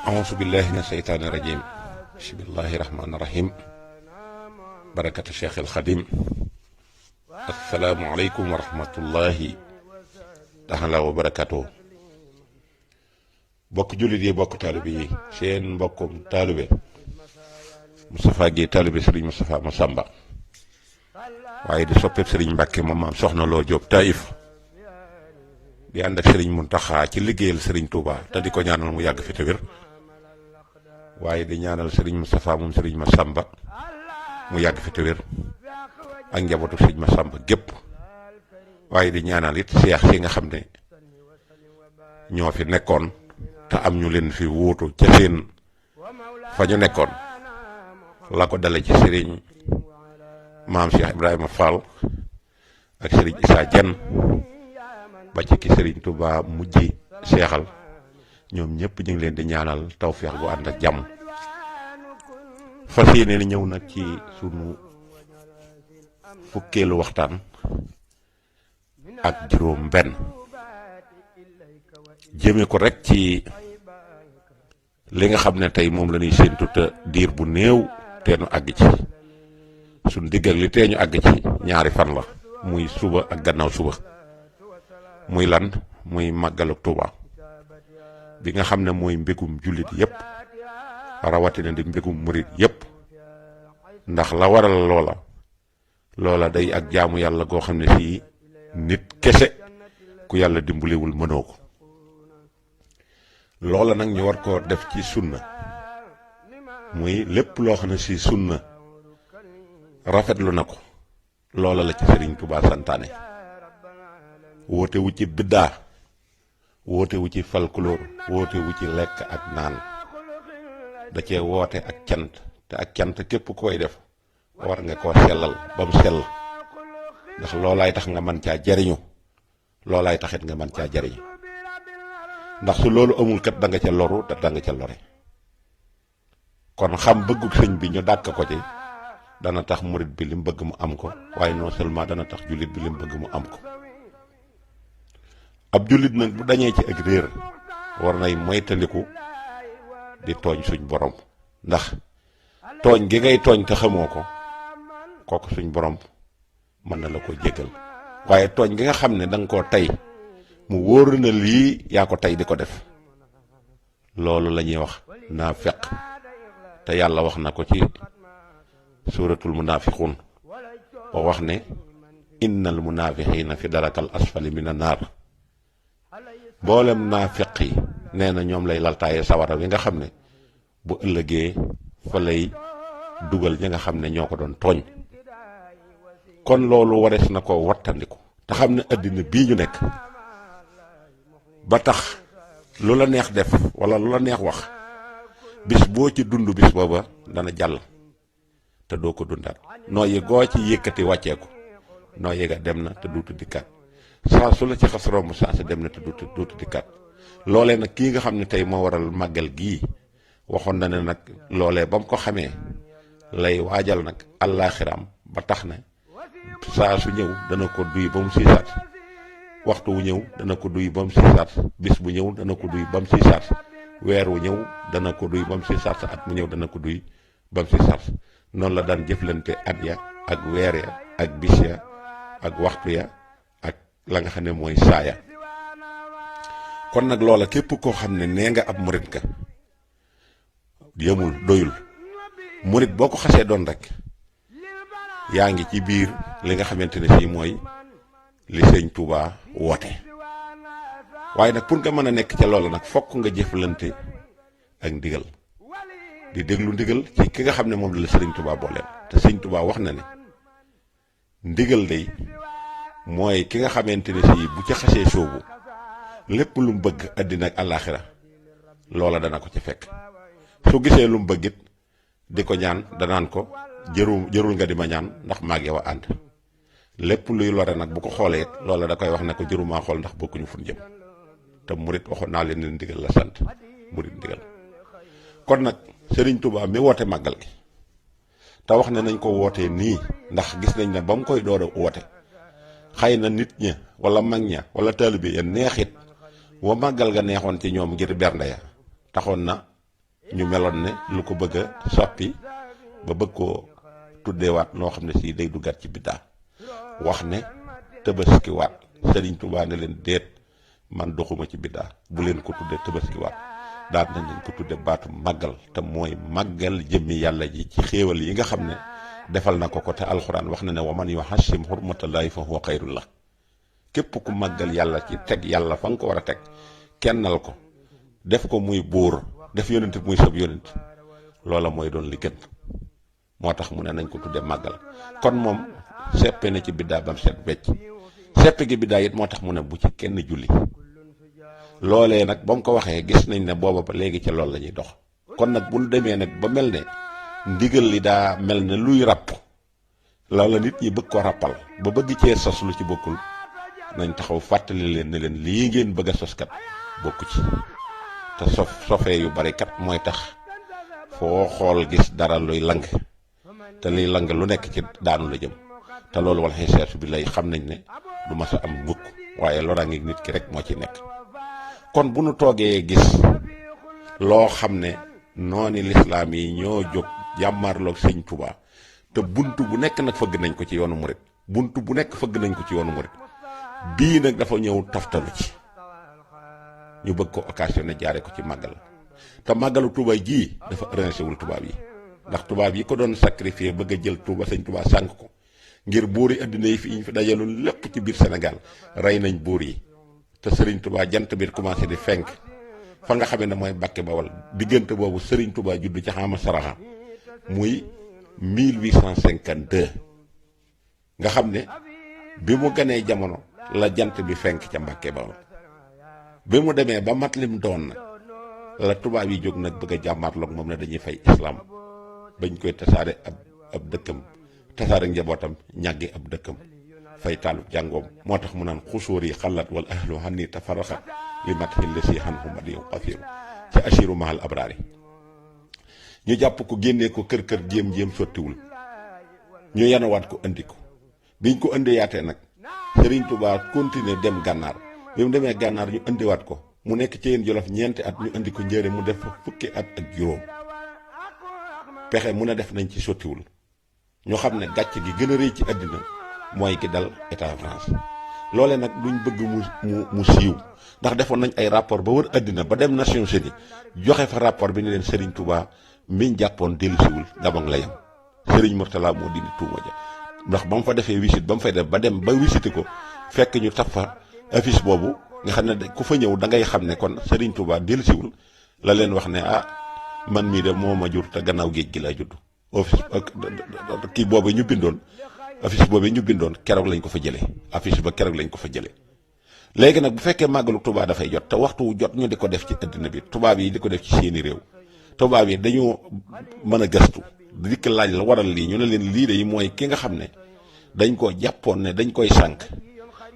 auzu billahi min seytaani rajim bismillahi rahmaani rahim barakatu cheikh al xadim assalaamu aleykum wa rahmatullahi taala wa barakatuh. bokk jullit yi, bokk taalibe yi, seen mbokkum taalibe Moustapha Guèye taalibe Serigne Moustapha Massamba waaye di soppeeb Serigne Mbacke moom maam soxna Loo Jóob Taïf di ànd ak Serigne Mountakha ci liggéeyal Serigne Touba te di ko ñaanal mu yàgg fi te wér waaye di ñaanal Serigne Moustapha moom Serigne Massamba mu yàgg fi te wér ak njabootu Serigne Massamba gépp waaye di ñaanal it seex si nga xam ne ñoo fi nekkoon te am ñu leen fi wuutu ca seen fa ñu nekkoon la ko dale ci Serigne maam Cheikh Ibrahima Fall ak Serigne Issa Diène ba ci ki Serigne Touba mujj seexal ñoom ñëpp ñu ngi leen di ñaanal tawfeex gu ànd ak jàmm. fas yéene ñëw nag ci sunu fukkeelu waxtaan ak juróom benn jëme ko rek ci li nga xam ne tey moom la ñuy séentu te diir bu néew teenu àgg ci suñ digg ak li tee ñu àgg ci ñaari fan la muy suba ak gannaaw suba muy lan muy màggalu Tuuba bi nga xam ne mooy mbégum jullit yépp rawatina di mbégum murit yépp ndax la waral loola day ak jaamu yàlla goo xam ne fii nit kese ku yàlla dimbaliwul mënoo ko loola nag ñu war ko def ci sunna muy lépp loo xam ne si sunna rafetlu na ko loola la ci Serigne Touba santaane woote wu ci biddaa woote wu ci folklore woote wu ci lekk ak naan da cee woote ak cant te ak cant képp koy def war nga koo sellal ba mu sell ndax loolaay tax nga mën caa jariñu loolaay taxit nga mën caa jariñu ndax su loolu amul kat da nga ca loru te da nga ca lore kon xam bëggug sëñ bi ñu dàkk ko ci dana tax murit bi lim bëgg mu am ko waaye non seulement dana tax jullit bi lim bëgg mu am ko ab jullit nag bu dañee ci ak réer war nay moytandiku di tooñ suñ borom ndax tooñ gi ngay tooñ te xamoo ko kooku suñ borom mën na la ko jéggal waaye tooñ gi nga xam ne da nga koo tey mu wóor na lii yaa ko tey di ko def loolu la ñuy wax naafeq te yàlla wax na ko ci suuratul munaafiquun ba wax ne innal munaafiqiina fi darakal asfali mina naar mboolem naafeq yi nee na ñoom lay laltaaye sawara wi nga xam ne bu ëllëgee fa lay dugal ñi nga xam ne ñoo ko doon tooñ kon loolu warees na ko wattandiku te xam ne àddina bii ñu nekk ba tax lu la neex def wala lu la neex wax bis boo ci dund bis booba dana jàll te doo ko dundaat nooyi goo ci yëkkati wàcceeku nooyi ga dem na te duutu dikkaat saa su la ci xas romb saa si dem na te duutu dikkaat loolee nag kii nga xam ne tey moo waral màggal gii waxoon na ne nag loolee ba mu ko xamee lay waajal nag àllaaxiraam ba tax na saa su ñëw dana ko duy ba mu siisaat waxtu wu ñëw dana ko duy ba mu siisaat bis bu ñëw dana ko duy ba mu siisaat weer wu ñëw dana ko duy ba mu siisaat at mu ñëw dana ko duy ba mu siisaat noonu la daan jëflante at ya ak weer ya ak bis ya ak waxtu ya ak la nga xam ne mooy saaya kon nag loola képp koo xam ne nee nga ab murit ka yemul doyul murit boo ko xasee doon rek yaa ngi ci biir li nga xamante ne fii mooy li sëñ Touba woote waaye nag pour nga mën a nekk ca loola nag fokk nga jëflante ak ndigal di déglu ndigal ci ki nga xam ne moom la sëriñ Touba booleel te sëñ Touba wax na ne ndigal day mooy ki nga xamante ne fii bu ca xasee soobu lépp lu mu bëgg àddina ak àllaaxira loola dana ko ci fekk su gisee lu mu bëgg it di ko ñaan danaan ko jërul nga di ma ñaan ndax maag yow a ànd lépp luy lore nag bu ko xoolee it loola da koy wax ne ko jërumaa xool ndax bokkuñu fu ñu jëm te murit waxoon naa leen ne ndigal la sant murit ndigal kon nag Serigne Touba mi woote màggal gi te wax ne nañ ko wootee nii ndax gis nañ ne ba mu koy door a woote xëy na nit ña wala mag ña wala taalibe ya neexit wa màggal ga neexoon ci ñoom ngir bernde ya taxoon na ñu meloon ne lu ko bëgg a soppi ba bëgg koo tuddeewaat noo xam ne si day duggaat ci biddaa wax ne tëbaskiwaat Sëriñ Tuubaa ne leen déet man doxuma ci biddaa bu leen ko tudde tëbaskiwaat daal nañ leen ko tudde baatu màggal te mooy màggal jëmmi yàlla ji ci xéewal yi nga xam ne defal na ko te alxuraan wax na ne wa man yuhassim hurmatallaahi fa huwa xayrun la képp ku màggal yàlla ci teg yàlla fa nga ko war a teg kennal ko def ko muy buur def yonent muy sab yonent loola mooy doon li gën moo tax mu ne nañ ko tudde màggal kon moom seppe na ci biddaa bam set wecc seppe gi biddaa it moo tax mu ne bu ci kenn julli loolee nag ba mu ko waxee gis nañ ne booba ba léegi ci loolu la ñuy dox kon nag bu ñu demee nag ba mel ne ndigal li daa mel ne luy ràpp loola nit ñi bëgg ko ràppal ba bëgg cee sos lu ci bokkul nañ taxaw fàttali leen ne leen lii ngeen bëgg a sos kat bokku ci te sofee yu bari kat mooy tax foo xool gis dara luy lang te liy lang lu nekk ci daanu la jëm te loolu wala xeeseetu bi lay xam nañ ne du mas a am mukk waaye loraange nit ki rek moo ci nekk kon bu nu toogee gis loo xam ne nooni lislaam yi ñoo jóg jàmmarloog Sëñ Tuubaa te buntu bu nekk nag fëgg nañ ko ci yoonu murit buntu bu nekk fëgg nañ ko ci yoonu murit bii nag dafa ñëw taftalu ci ñu bëgg ko occasionné jaare ko ci màggal te màggalu Tuubaa gii dafa arrangé wul tubaab yi ndax tubaab yi ko doon sacrifier bëgg a jël Tuubaa Sëñ Tuubaa sànk ko ngir buur yi addina yi fi ñu fi dajaloon lépp ci biir Sénégal rey nañ buur yi te Sëriñ Tuubaa jant bi commencé di fenk fa nga xamee ne mooy Mbàkke Bawol diggante boobu Sëriñ Tuubaa judd ci xama saraxa muy 1852 nga xam ne bi mu ganee jamono la jant bi fenk ca Mbàkke Bawol bi mu demee ba mat lim doon nag la tubaab yi jóg nag bëgg a jàmmaarloog moom ne dañuy fay islam bañ koy tasaare ab dëkkam tasaare njabootam ñàggi ab dëkkam fay taalub jàngoom moo tax mu naan xusóor yi xalat wal ahlu xanni tafaraxa li mat xilli si xan xuma di yow afiru ci asiru mahal abraari ñu jàpp ko génnee ko kër jéem sottiwul ñu yanawaat ko andi ko biñ ko indi yaatee nag Sëriñ Tuubaa continuer dem gànnaar bi mu demee gànnaar ñu indiwaat ko mu nekk ci yéen Jolof ñeenti at ñu indi ko njëre mu def fukki at ak juróom pexe mu ne def nañ ci sottiwul ñu xam ne gàcc gi gën a rëy ci àddina mooy ki dal état France loole nag duñ bëgg mu siiw ndax defoon nañ ay rapport ba wër àddina ba dem Nations Unies joxe fa rapport bi ne leen Sëriñ Tuubaa miñ jàppoon dellusiwul Gabon la yam Sëriñ Murtala moo dindi tuuma ja ndax ba mu fa defee visite ba mu fay def ba dem ba visité ko fekk ñu taf fa affiche boobu nga xam ne ku fa ñëw da ngay xam ne kon Sëriñ Tuubaa dellusiwul la leen wax ne man mii de moo ma jur te gannaaw géej gi laa judd office kii boobu ñu bindoon affiche boobu ñu bindoon keroog lañ ko fa jëlee affiche ba keroog lañ ko fa jëlee léegi nag bu fekkee màggalu Tuubaa dafay jot te waxtu wu jot ñu di ko def ci àddina bi tubaab yi di ko def ci seeni réew tubaab yi dañoo mën a gëstu dikk laaj la waral lii ñu ne leen lii de mooy ki nga xam ne dañ ko jàppoon ne dañ koy sànk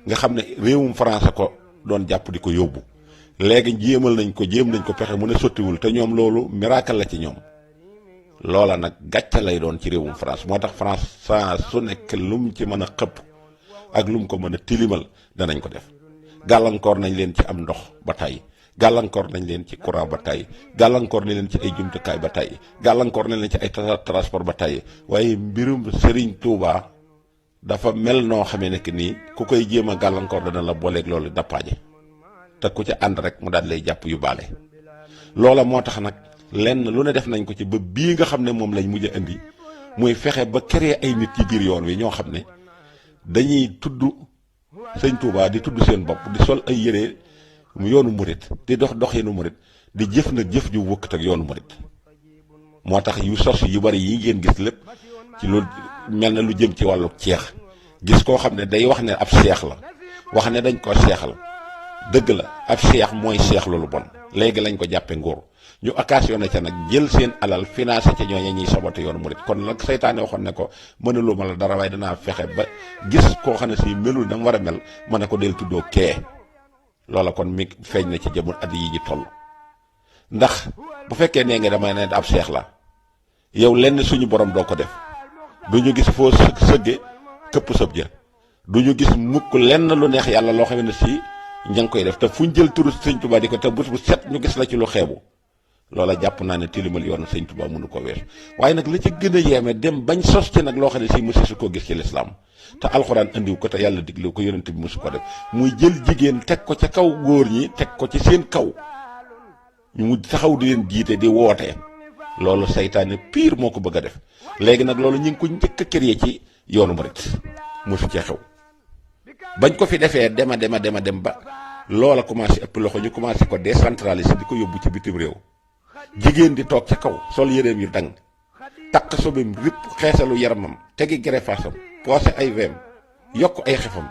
nga xam ne réewum France ko doon jàpp di ko yóbbu léegi jéem nañ ko pexe mu ne sottiwul te ñoom loolu miracle la ci ñoom loola nag gàcce lay doon ci réewum France moo tax France saa su nekk lu mu ci mën a xëpp ak lu mu ko mën a tilimal danañ ko def gàllankoor nañ leen ci am ndox ba tey gàllankoor nañ leen ci courant ba tey gàllankoor nañ leen ci ay jumtukaay ba tey gàllankoor nañ leen ci ay transport ba tey waaye mbirum Sëriñ Tuubaa dafa mel noo xamee ne que nii ku koy jéem a gàllankoor dana la booleeg loolu dappaaje te ku ca ànd rek mu daal lay jàpp yu baale loola moo tax nag lenn lu ne def nañ ko ci ba bii nga xam ne moom lañ mujj a indi muy fexe ba créer ay nit ci biir yoon wi ñoo xam ne dañuy tudd Sëñ Tuubaa di tudd seen bopp di sol ay yére yoonu murit di dox yoonu murit di jëf nag jëf ju wëkkat ak yoonu murit moo tax yu sos yu bari yi ngeen gis lépp ci lu mel na lu jëm ci wàllu ceex gis koo xam ne day wax ne ab seex la wax ne dañ ko seexal dëgg la ab seex mooy seex loolu bon léegi lañ ko jàppe nguur ñu occasionné ca nag jël seen alal financé ca ñooñu ñuy saboté yoonu murit kon nag seytaane waxoon ne ko mënuloo ma la dara waaye danaa fexe ba gis koo xam ne si melul na mu war a mel ma ne ko del tuddoo kee loola kon mi feeñ na ci jamono at yi ñu toll ndax bu fekkee nee nga damay ne ab seex la yow lenn suñu borom doo ko def du ñu gis foo sëgge këpp sëb ja du ñu gis mukk lenn lu neex yàlla loo xam ne si ña ngi koy def te fu ñu jël turu Sëñ Tuubaa di ko te bés bu set ñu gis la ci lu xeebu loola jàpp naa ne tilimal yoonu sëñ Tuubaa mënu ko weesu waaye nag la ci gën a yéeme dem bañ sos ci nag loo xam ne si mësi su ko gis ci lislaam te alxuraan andiw ko te yàlla diglew ko yonent bi mësu ko def muy jël jigéen teg ko ca kaw góor ñi teg ko ci seen kaw ñu mu taxaw di leen jiite di woote loolu saytaane pire moo ko bëgg a def léegi nag loolu ñu ngi ko njëkk a créé ci yoonu murit mësu cee xew bañ ko fi defee dem ba loola commencé ëpp loxo ñu commencé ko décentraliser di ko yóbbu ci bitim réew jigéen di toog ca kaw sol yéreem yu dang takk sobem ripp xeesalu yaramam tegi gerefaasam poosé ay weem yokk ay xefam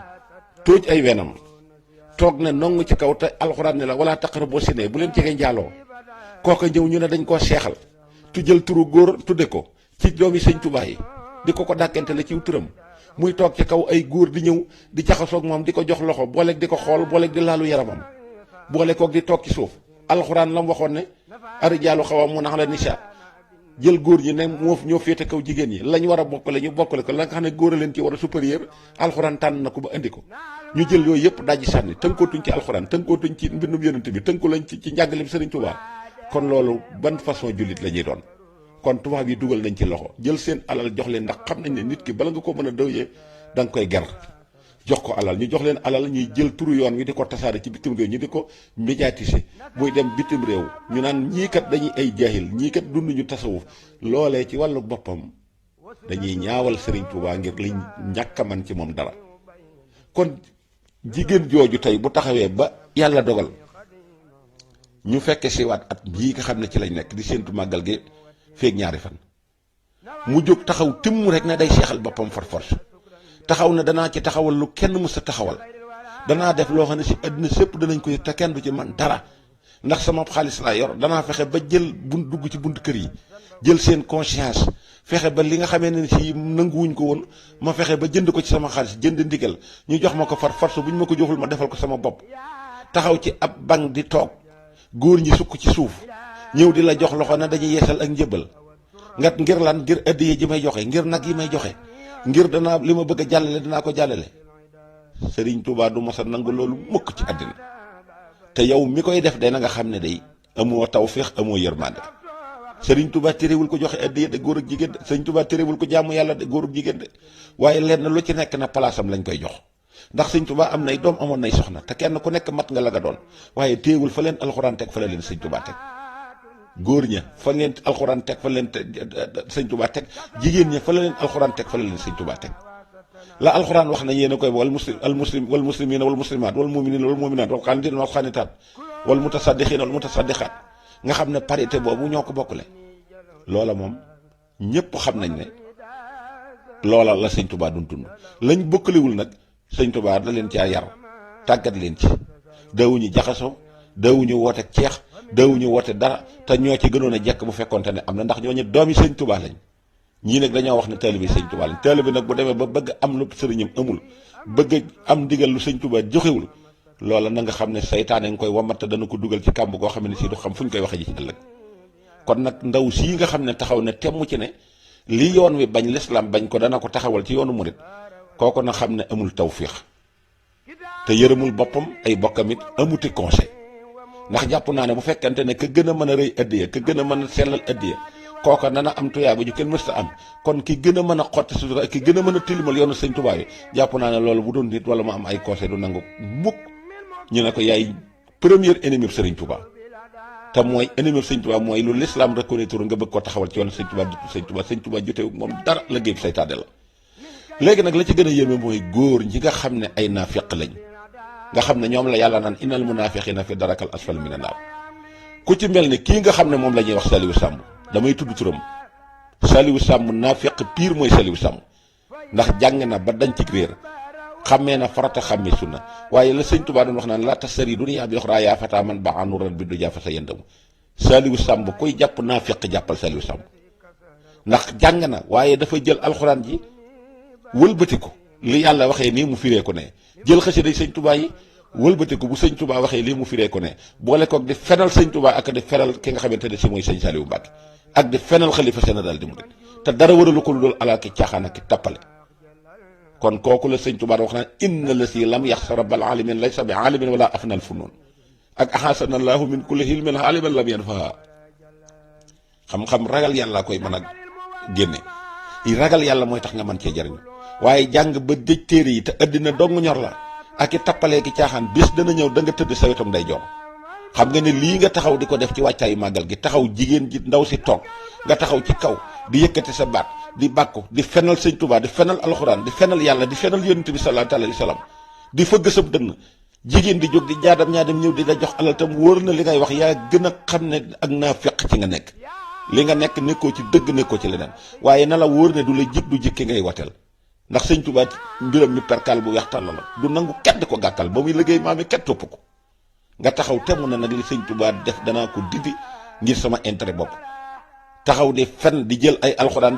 tóoj ay wenam toog ne nong ci kaw te alxuraan ne la wala taqrabu zina bu leen jege njaaloo kooka ñëw ñu ne dañ koo seexal tu jël turu góor tudde ko ci doomi sëñ Tuubaa yi di ko dàkkante la ci turam muy toog ci kaw ay góor di ñëw di jaxasoog moom di ko jox loxo booleeg di ko xool booleeg di laalu yaramam boole koog di toog ci suuf alxuraan la mu waxoon ne arijaalu xawwaamuuna ala nisaa jël góor ñi ne moo ñoo féete kaw jigéen ñi lañ war a bokkale ñu bokkale ko la nga xam ne góor a leen ci war a supérieur alxuraan tànn na ko ba indi ko ñu jël yooyu yëpp dajji sànni tënkootuñ ci alxuraan tënkootuñ ci mbindum yonent bi tënku lañ ci njàngaleem Sëriñ Tuubaa kon loolu ban façon jullit la ñuy doon kon tubaab yi dugal nañ ci loxo jël seen alal jox leen ndax xam nañ ne nit ki bala nga ko mën a dëwyee da nga koy ger jox ko alal ñu jox leen alal ñuy jël turu yoon wi di ko tasaare ci bitim réew ñu di ko médiatiser muy dem bitim réew ñu naan ñii kat dañuy ay jaahil ñii kat dunduñu tasawuf loolee ci wàllu boppam dañuy ñaawal Sëriñ Tuubaa ngir liñ ñàkk a man ci moom dara kon jigéen jooju tey bu taxawee ba yàlla dogal ñu fekke siwaat at bii nga xam ne ci lañ nekk di séentu màggal gi feeg ñaari fan mu jóg taxaw timm rek ne day seexal boppam far force taxaw ne danaa ci taxawal lu kenn mës a taxawal danaa def loo xam ne si àddina sépp danañ ko yëg te kenn du ci man dara ndax sama xaalis laa yor danaa fexe ba jël dugg ci bunt kër yi jël seen conscience fexe ba li nga xamee ne si nanguwuñ ko woon ma fexe ba jënd ko ci sama xaalis jënd ndigal ñu jox ma ko far force bu ñu ma ko joxul ma defal ko sama bopp taxaw ci ab banc di toog góor ñi sukk ci suuf ñëw di la jox loxo na dañuy yeesal ak njëbbal nga ngir lan ngir addiya ji may joxe ngir nag yi may joxe ngir danaa li ma bëgg a jàllale danaa ko jàllale Sëriñ Tuubaa du mos a nangu loolu mukk ci àddina te yow mi koy def day na nga xam ne day amoo tawféex amoo yërmande Sëriñ Tuubaa terewul ko joxe addiya de góor ak jigéen de Sëriñ Tuubaa terewul ko jaamu yàlla de góor ak jigéen de waaye lenn lu ci nekk na palaasam lañ koy jox ndax Sëriñ Tuubaa am nay doom amoon nay soxna te kenn ku nekk mat nga la nga doon waaye téewul fa leen alxuraan teg fa la leen Sëriñ Tuubaa teg góor ña fa leen alxuraan teg fa leen Sëriñ Tuubaa teg jigéen ña fa la leen alxuraan teg fa la leen Sëriñ Tuubaa teg la alxuraan wax na yéen a koy wal muslimina wal muslimaat wal muminina wal muminaat wal xaanitina wal xaanitaat wal mutasaddiqina wal mutasaddiqaat nga xam ne parité boobu ñoo ko bokkule loola moom ñëpp xam nañ ne loola la Sëriñ Tuubaa doon dund lañ bokkalewul nag Sëriñ Tuubaa da leen caa yar tàggat leen ci daawuñu jaxasoo daawuñu woote ceex daawuñu woote dara te ñoo ci gënoon a jekk bu fekkonte ne am na ndax ñooñu doomi Sëriñ Tuubaa lañ ñii nag dañoo wax ne taalibe Sëriñ Tuubaa lañ taalibe nag bu demee ba bëgg am lu sëriñam amul bëgg am ndigal lu Sëriñ Tuubaa joxewul loola na nga xam ne saytaane nga koy wamat te dana ko dugal ci kàmb goo xam ne si du xam fu ñu koy waxee ji ci ëllëg kon nag ndaw sii nga xam ne taxaw ne temm ci ne li yoon wi bañ lislaam bañ ko dana ko taxawal ci yoonu murit kooku na xam ne amul tawfiix te yërëmul boppam ay bokkam it amuti conseil ndax jàpp naa ne bu fekkante ne ka gën a mën a rëy addiya ka gën a mën a sellal addiya kooka nana am tuyaaba ju kenn mësta am kon ki gën a mën a xotti sutura ki gën a mën a tilimal yoonu Sëriñ Tuubaa yi jàpp naa ne loolu bu doon nit wala mu am ay conseil du nangu mukk ñu ne ko yaay premier ennemi Sëriñ Tuubaa te mooy ennemi Sëriñ Tuubaa mooy lu l'islam reconnaître nga bëgg ko taxawal ci yoonu Sëriñ Tuubaa jotewu moom dara la géeb saytaane la léegi nag la ci gën a yéeme mooy góor ñi nga xam ne ay naafiq lañ nga xam ne ñoom la yàlla naan innal munaafiqiina fi darakal asfal mina naar ku ci mel ne kii nga xam ne moom la ñuy wax Saliou Samb damay tudd turam Saliou Samb naafiq pire mooy Saliou Samb ndax jàng na ba dañ ci réer xammee na farata xàmmee sunna waaye la Sëriñ Tuubaa doon wax naan la tashtari dunya bil uxraa yaa fataa man baa nuuran bi du jaafa sa yendamu Saliou Samb koy jàpp naafiq jàppal Saliou Samb ndax jàng na waaye dafa jël alxuraan ji wëlbati ko li yàlla waxee nii mu firee ko ne jël xasida Sëriñ Tuubaa yi wëlbati ko bu Sëriñ Tuubaa waxee lii mu firee ko ne boole koog di fenal Sëriñ Tuubaa ak di feral ki nga xamante ne si mooy Sëriñ Saliou Mbacke ak di fenal xalifa général di murid te dara waralu ko lu dool alal ki caaxaan ak ki tappale kon kooku la Sëriñ Tuubaa wax naan inna la si lam yaxsa rabbal alamin laysa bi alimin wala afnal funun ak ahasana allahu min kulli hilmin aliman lam yanfaha xam-xam ragal yàlla koy mën a génne ragal yàlla mooy tax nga mën cee jariñu waaye jàng ba dëj téere yi te àddina dong ñor la ak i tappalee ki caaxaan bis dana ñëw da nga tëdd sa wetam day joor xam nga ne lii nga taxaw di ko def ci wàccaayu màggal gi taxaw jigéen ji ndaw si toog nga taxaw ci kaw di yëkkati sa baat di bàkku di fenal sëñ Tuubaa di fenal alxuraan di fenal yàlla di fenal yonent bi sallallahu alayhi wa sallam di fëgg sab dënn jigéen di jóg di jaadam ñaadam ñëw di la jox alal tam wóor na li ngay wax yaa gën a xam ne ak naa feq ci nga nekk li nga nekk nekkoo ci dëgg nekkoo ci leneen waaye na la wóor ne du la jig du jikki ngay wateel ndax sëñ Tuubaa mbiram mi perkal bu weex tàll la du nangu kenn ko gàkkal ba muy liggéey maami kenn topp ko nga taxaw temu na nag li sëñ Tuubaa def danaa ko dindi ngir sama intérêt bopp taxaw di fen di jël ay alxuraan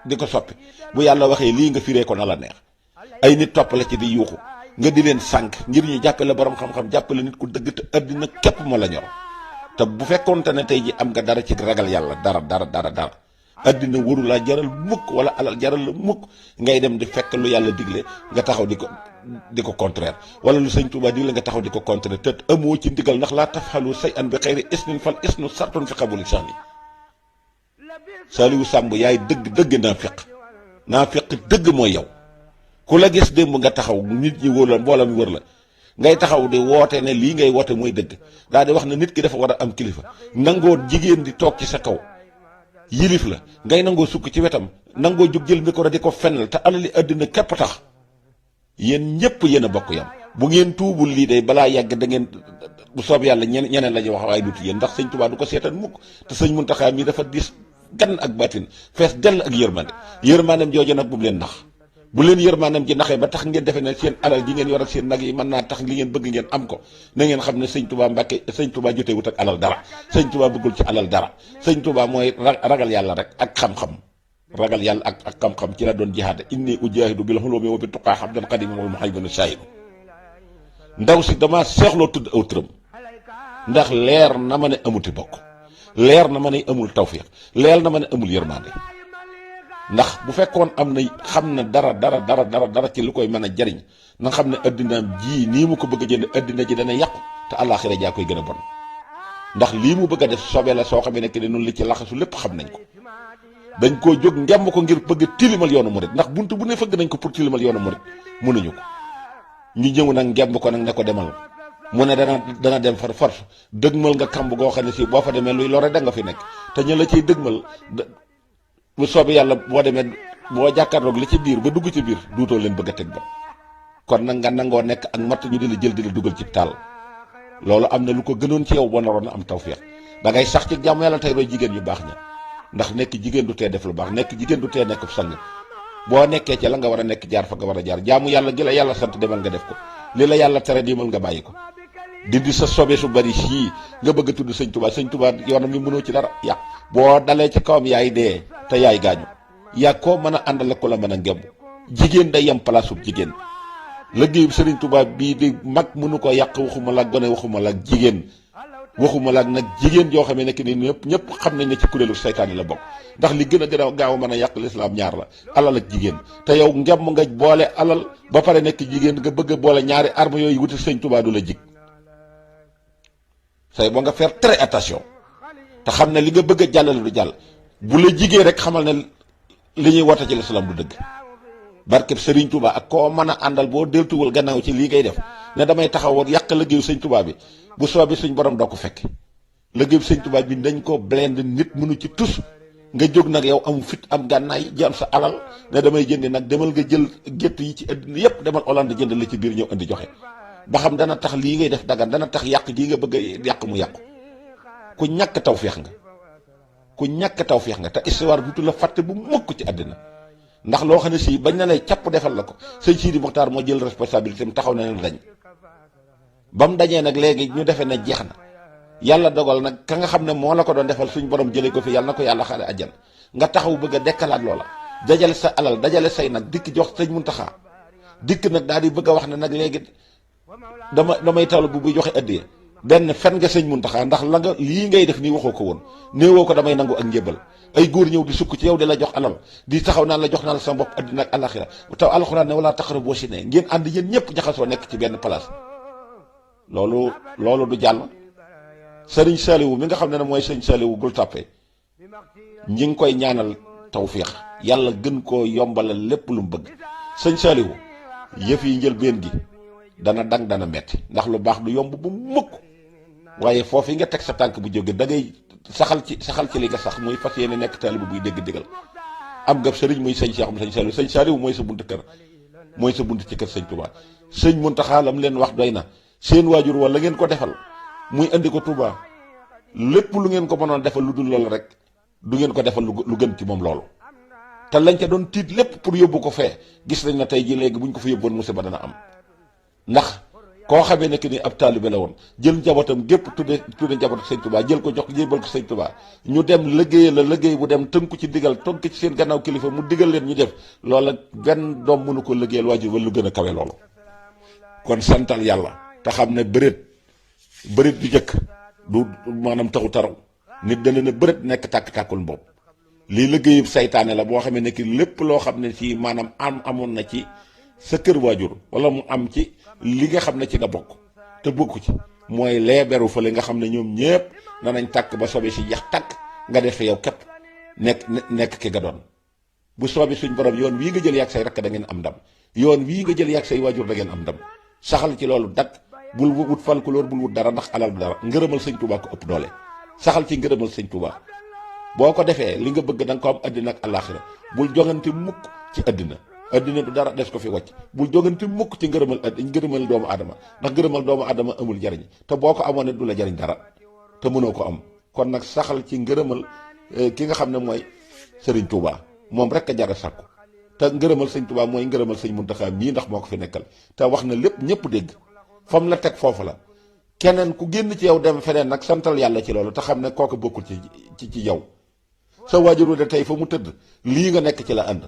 di ko soppi bu yàlla waxee lii nga firee ko na la neex ay nit topp la ci di yuuxu nga di leen sànq ngir ñu jàppale borom xam-xam jàppale nit ku dëgg te àddina képp moo la ñor te bu fekkoonte ne tey ji am nga dara ci ragal yàlla dara àddina waru laa jaral mukk wala alal jaral la mukk ngay dem di fekk lu yàlla digle nga taxaw di ko contraire wala lu sëñ Tuubaa digle nga taxaw di ko contraire te amoo ci ndigal ndax laa tafxalu say an bi xëyri isnin fal isnu sartun fi xabuli sani Saliou Samb yaay dëgg naa feq dëgg mooy yow ku la gis démb nga taxaw nit ñi wóor la mbooloo mi wër la ngay taxaw di woote ne lii ngay woote mooy dëgg daal di wax ne nit ki dafa war a am kilifa nangoo jigéen di toog ci sa kaw yilif la ngay nangoo sukk ci wetam nangoo jóg jël micro di ko fennal te alali àddina képp tax yéen ñëpp yéen a bokk yam bu ngeen tuubul lii day balaa yàgg da ngeen bu soob yàlla ñeneen la ñuy wax waaye dutu yéen ndax sëñ Tuubaa du ko seetaan mukk te sëñ Muntaxaa mi dafa dis gan ak baatin fees dell ak yërmandem jooju nag bu leen nax bu leen yërmandem ji naxee ba tax ngeen defe ne seen alal ji ngeen yor ak seen nag yi mën naa tax li ngeen bëgg ngeen am ko na ngeen xam ne sëñ Tuubaa Mbàkke sëñ Tuubaa jotewut ak alal dara sëñ Tuubaa bëggul ci alal dara sëñ Tuubaa mooy ragal yàlla rek ak xam-xam ragal yàlla ak xam-xam ci la doon jihaad inni ujaahidu bil hulumi wa bi tuqaa abdan qadim wal muhaybinu shaahidu ndaw si dama seexloo tudd aw tëram ndax leer na ma ne amuti bokk leer na ma ne amul tawfiq leer na ma ne amul yërmande ndax bu fekkoon am na xam na dara ci lu koy mën a jariñ na xam ne addinaam ji nii mu ko bëgg a jënd addina ji dana yàqu te àllaaxira jaa koy gën a bon ndax lii mu bëgg a def sobe la soo xamee ne que ne noonu li ci laxasu lépp xam nañ ko dañ koo jóg ngemb ko ngir bëgg tilimal yoonu murit ndax buntu bu ne fëgg nañ ko pour tilimal yoonu murit mënuñu ko ñu ñëw nag ngemb ko nag ne ko demal mu ne dana dem far force dëgmal nga kamb goo xam ne si boo fa demee luy lore da nga fi nekk te ñu la ciy dëgmal bu soobee yàlla boo demee boo jàkkaarloog li ci biir ba dugg ci biir duutoo leen bëgg a teg ba kon nag nga nangoo nekk ak matt ñu di la jël di la dugal ci taal loolu am na lu ko gënoon ci yow boo naroon a am tawfeex da ngay sax ci jàmm yàlla tey roy jigéen yu baax ña ndax nekk jigéen du tee def lu baax nekk jigéen du tee nekk sang boo nekkee ci la nga war a nekk jaar fa nga war a jaar jaamu yàlla gi la yàlla sant demal nga def ko li la yàlla tere dimal nga bàyyi ko dindi sa sobe su bari sii nga bëgg a tudd sëñ Tuubaa yoonam mi mënoo ci dara yàq boo dalee ci kawam yaay dee te yaay gaañu yaa koo mën a àndal ko la mën a ngemb jigéen day yem place ub jigéen liggéeyu sëriñ Tuubaa bii di mag mënu ko yàq waxuma la gone waxuma la jigéen waxuma la nag jigéen joo xamee nekk ni ñëpp xam nañ ne ci kuréelu seytaane la bokk ndax li gën a gaaw a mën a yàq lislaam ñaar la alal ak jigéen te yow ngemb nga boole alal ba pare nekk jigéen nga bëgg a boole ñaari arme yooyu wuti sëñ Tuubaa du la jig say boo nga faire très attention te xam ne li nga bëgg a jàllale du jàll bu la jigee rek xamal ne li ñuy woote ci lislaam du dëgg barkeb sëriñ Tuubaa ak koo mën a àndal boo deltuwul gannaaw ci lii ngay def ne damay taxawoon yàq liggéeyu sëñ Tuubaa bi bu soobee suñ borom doo ko fekk liggéeyu sëñ Tuubaa bi dañ ko blend nit mënu ci tus nga jóg nag yow am fit am gànnaay ji am sa alal ne damay jëndi nag demal nga jël gétt yi ci àddina yépp demal Hollande jënd la ci biir ñëw indi joxe ba xam dana tax lii ngay def dagan dana tax yàq gii nga bëgg a yàq mu yàqu ku ñàkk tawfeex nga ku ñàkk tawfeex nga te histoire dutu la fàtte bu mukk ci àddina ndax loo xam ne si bañ na lay capp defal la ko sëñ Sidi Mokhtar moo jël responsabilité am taxaw na ne dañ ba mu dañee nag léegi ñu defee ne jeex na yàlla dogal nag ka nga xam ne moo la ko doon defal suñ borom jëlee ko fi yàlla na ko yàlla xaare àjjana nga taxaw bëgg a dekkalaat loola dajale sa alal dajale say nag dikk jox sëñ Muntaxa dikk nag daal di bëgg a wax ne nag léegi damay tawla bu buy joxe addiya benn fen nga sëñ Muntaxa ndax la nga lii ngay def nii waxoo ko woon néewoo ko damay nangu ak njébal ay góor ñëw di sukk ci yow di la jox alal di taxaw naan la jox naa la sa bopp addina ak alaxira taw alxuraan ne wala taxara boo si ne ngeen ànd yéen ñëpp jaxasoo nekk ci benn place loolu du jàll sëriñ Saliou mi nga xam ne ne mooy sëriñ Saliou gul tàppe ñi ngi koy ñaanal tawfiix yàlla gën koo yombalal lépp lu mu bëgg. sëñ Saliou yëf yi njëlbeen gi dana dang dana metti ndax lu baax du yomb bu mukk waaye foofu yi nga teg sa tànk bu jóge da ngay saxal ci li nga sax muy fas yéene nekk taalibe buy dégg digal am gab sëriñ muy sëñ Cheikh sëñ Saliou mooy sa buntu kër mooy sa bunt ci kër sëñ Touba. sëñ Muntaxa lam leen wax doy na seen waajur wala ngeen ko defal muy andi ko Touba lépp lu ngeen ko mënoon defal lu dul loolu rek du ngeen ko defal lu gën ci moom loolu te lañ ca doon tiit lépp pour yóbbu ko fee gis nañ na tey ji léegi buñ ko fa yóbboon musiba dana am ndax koo xamee ne que ni ab taalibe la woon jël njabootam gépp tudde njabootu sëñ Touba jël ko jox jébal ko sëñ Touba ñu dem liggéey la liggéey bu dem tënku ci digal tonk ci seen gannaaw kilifa mu digal leen ñu def loola benn doom mënu ko liggéeyal waajur wala lu gën a kawe loolu. kon santal yàlla te xam ne bëreet bu jëkk du maanaam taxu taraw nit dana ne bëreet nekk tàkk-tàkkul bopp lii liggéeyub saytaane la boo xamee ne ki lépp loo xam ne ci maanaam amoon na ci sa kër waajur wala mu am ci li nga xam ne ci nga bokk te bokku ci mooy lee beru fële nga xam ne ñoom ñépp danañ tàkk ba sobe si jeex tàkk nga def yow képp nekk ki nga doon bu soobi suñ borom yoon wii nga jël yàgg say rakk da ngeen am ndam yoon wii nga jël yàgg say waajur da ngeen am ndam saxal ci loolu dak bul wut folklore bul wut dara ndax alal dara ngërëmal sëñ Touba ko ëpp doole saxal ci ngërëmal sëñ Touba boo ko defee li nga bëgg da nga ko am àddina ak àllaaxira bul jongante mukk ci àddina du dara des ko fi wàcc bul jongante mukk ci ngërëmal doomu aadama ndax ngërëmal doomu aadama amul jariñ te boo ko amoon ne du la jariñ dara te mënoo ko am kon nag saxal ci ngërëmal ki nga xam ne mooy sëriñ Touba moom rek a jar a sàkku te ngërëmal sëñ Touba mooy ngërëmal sëñ Muntaxa mii ndax moo ko fi nekkal te wax na lépp ñëpp dégg fam la teg foofu la keneen ku génn ci yow dem feneen nag santal yàlla ci loolu te xam ne kooku bokkul ci yow sa waajuru de tey fa mu tëdd lii nga nekk ci la ànd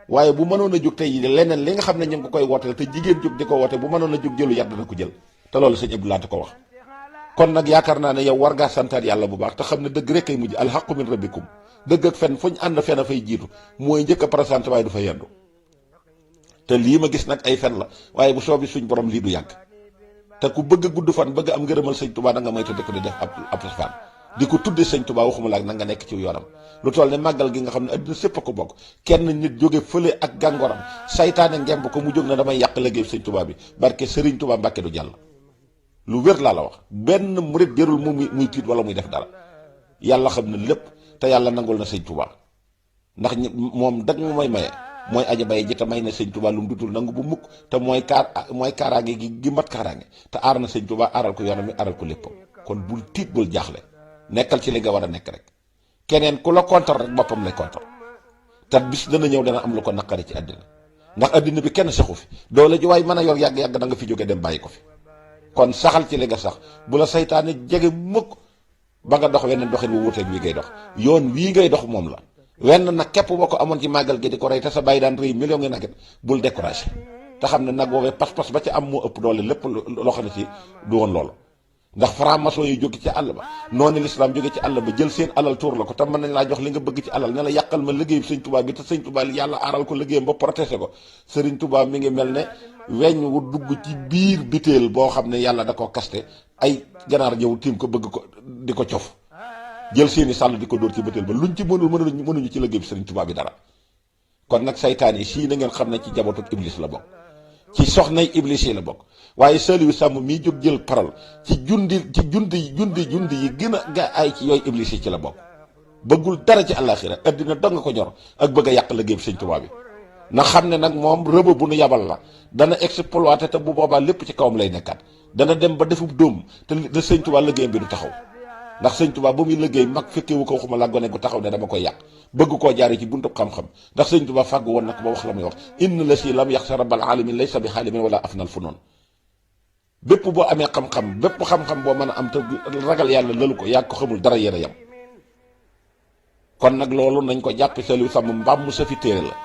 waaye bu mënoon a jóg tey leneen li nga xam ne ñu ngi ko koy wooteel te jigéen jóg di ko woote bu mënoon a jóg jëlu yàdd na ko jël te loolu sëñ Abdou Lahat ko wax kon nag yaakaar naa ne yow war ngaa santaat yàlla bu baax te xam ne dëgg rek kay mujj alxaqu min rabbikum dëgg ak fen fu ñu ànd fen a fay jiitu mooy njëkk a présenté waaye du fa yendu te lii ma gis nag ay fen la waaye bu soobi suñ borom lii du yàgg te ku bëgg a gudd fan bëgg am ngërëmal sëñ Touba da nga moytu di ko di def ab fan di ko tudde sëñ Touba waxuma laak na nga nekk ci yoonam lu toll ne màggal gi nga xam ne adduna sépp a ko bokk kenn nit jóge fële ak gàngooram saytaane ngemb ko mu jóg na damay yàq liggéey sëñ Touba bi barke Sëriñ Touba Mbàkke du jàll lu wér laa la wax benn murit jërul muy tiit wala muy def dara yàlla xam ne lépp te yàlla nangul na sëñ Touba ndax moom dag mu may maye mooy aja baye ji te may na sëñ Touba lu mu dutul nangu bu mukk te mooy kaaraange gi mat kaaraange te aar na sëñ Touba aaral ko yoonam mi aaral ko léppam kon bul tiit bul jaaxle nekkal ci li nga war a nekk rek keneen ku la kontar rek boppam lay kontar te bis dana ñëw dana am lu ko naqari ci àddina ndax àddina bi kenn saxu fi doole ji waaye mën a yor yàgg-yàgg da nga fi jóge dem bàyyi ko fi kon saxal ci li nga sax bu la saytaane jege mukk ba nga dox weneen doxin wu wuuteeg wi ngay dox yoon wii ngay dox moom la wenn nag képp boo ko amoon ci màggal gi di ko rey te sa bàyyi daan rëy million ngi nagget bul découragé te xam ne nag woowee pas-pas ba ca am moo ëpp doole lépp loo xam ne si du woon loolu ndax franc-maçon yi jóge ci àll ba noonu l'islam jóge ci àll ba jël seen alal tuur la ko te mën nañ laa jox li nga bëgg ci alal ne la yàqal ma liggéey sëñ Touba bi te sëñ Touba yàlla aaral ko liggéeyam ba protégé ko sëriñ Touba mi ngi mel ne weñ wu dugg ci biir biteel boo xam ne yàlla da ko kaste ay ganaar ñëw tiim ko bëgg ko di ko cof jël seeni sàll di ko dóor ci biteel ba luñ ci mënuñu ci liggéey bi sëriñ Touba bi dara kon nag saytaan yi sii na ngeen xam ne ci jabootu iblis la bokk ci soxnay iblis yi la bokk waaye Saliou Samb mii jóg jël parole ci jundi yi gën a ga ay ci yooyu iblis yi ci la bokk bëggul dara ci àllaaxira addina dong nga ko ñor ak bëgg a yàq liggéey bi sëñ Touba bi na xam ne nag moom rëba bu nu yabal la dana exploité te bu boobaa lépp ci kawam lay nekkaat dana dem ba defub dóom te sëñ Touba liggéeyam bi du taxaw ndax sëñ Touba ba muy liggéey mag fekkewu ko waxuma la gone gu taxaw ne dama koy yàq bëgg koo jaare ci buntu xam-xam ndax sëñ Touba fàgg woon na ko ba wax la muy wax inna la si lam yaxsa rabbal alamin laysa bi xaalimin wala afnal fu noonu bépp boo amee xam-xam bépp xam-xam boo mën a am te ragal yàlla lalu ko yàgg ko xamul dara yéen a yam kon nag loolu nañ ko jàppe Saliou Samb mbaam mu sa fi téere la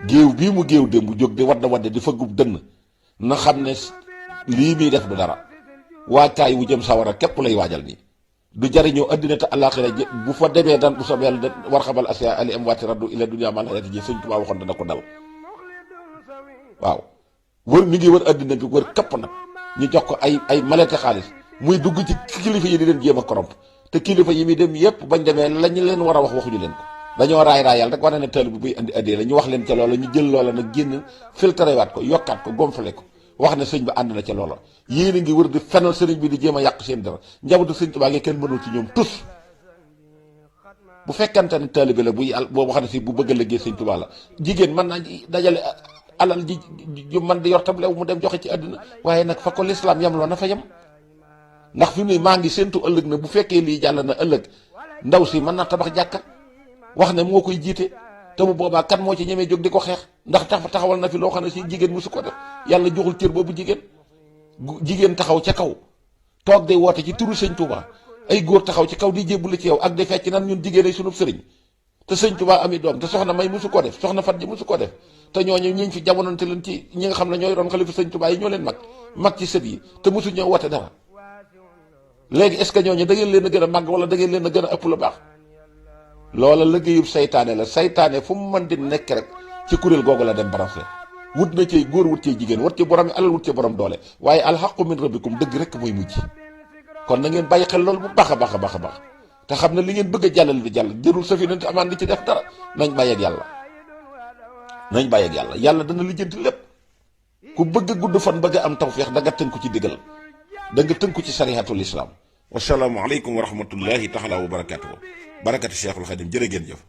géew bii mu géew démb jóg di wadda di fëggub dënn na xam ne lii muy def du dara waajtaay wu jëm sawara képp lay waajal nii du jariñoo addina te àllaaxira bu fa demee daan bu soobee yàlla war xabal asiya ali am waati raddu ila dunya ma la yati ji sëñ Tuubaa waxoon dana ko dal waaw wër mi ngi wër addina bi wër képp nag ñu jox ko ay malete xaalis muy dugg ci kilifa yi di leen jéem a corrompre te kilifa yi muy dem yépp bañ demee lañu leen war a wax waxuñu leen ko dañoo raayal rek war na ne taalibe bi buy andi addee la ñu wax leen ca loola ñu jël loola nag génn filtré waat ko yokkaat ko gonflé ko wax ne sëñ bi ànd na ca loola yéen a ngi wër di fenal sëriñ bi di jéem a yàq seen dara njabootu sëñ Tuubaa gi kenn mënul ci ñoom tus bu fekkante ne taalibe la bu yàlla boo xam ne si bu bëgg a liggéey sëñ Tuubaa la jigéen mën naa dajale alal ji ju man di yor tam lew mu dem joxe ci àddina waaye nag fa ko lislaam yam loo na fa yem ndax fi mu ne maa ngi séntu ëllëg na bu fekkee lii jàll na ëllëg ndaw si mën naa tabax jàkka wax ne moo koy jiite te bu boobaa kat moo ci ñemee jóg di ko xeex ndax taxawal na fi loo xam ne si jigéen musu ko def yàlla joxul cër boobu jigéen taxaw ca kaw toog day woote ci turu sëñ Touba ay góor taxaw ci kaw di jébbulu ci yow ak di fecc nan ñun jigéen ay sunub sëriñ te sëñ Touba ami doom te soxna may musu ko def soxna fat ji musu ko def te ñooñu ñiñ fi jamonante leen ci ñi nga xam ne ñooy doon xalifa sëñ Touba yi ñoo leen mag ci sët yi te musu ñoo woote dara léegi est ce que ñooñu da ngeen leen a gën a màgg wala da ngeen leen a gën a ëpp lu baax loola liggéeyub saytaane la saytaane fu mu mën di nekk rek ci kuréel googu la dem branché wut na cay góor wut cay jigéen wut ci borom alal wut ci borom doole waaye alxaqu min rabbikum dëgg rek mooy mujj kon na ngeen bàyyi xel loolu bu baax a baax a baax a baax te xam ne li ngeen bëgg a jàllale di jàll jërul sa fi nante amaan di ci def dara nañ bàyyi ak yàlla nañ bàyyi ak yàlla yàlla dana lijjanti lépp ku bëgg a gudd fan bëgg a am tawfeex da nga tënku ci digal da nga tënku ci sarihatul islam wasalaamu aleykum wa rahmatullahi taala wa barakatuhu barakatu cheikhul xadim jërë ngeen jëf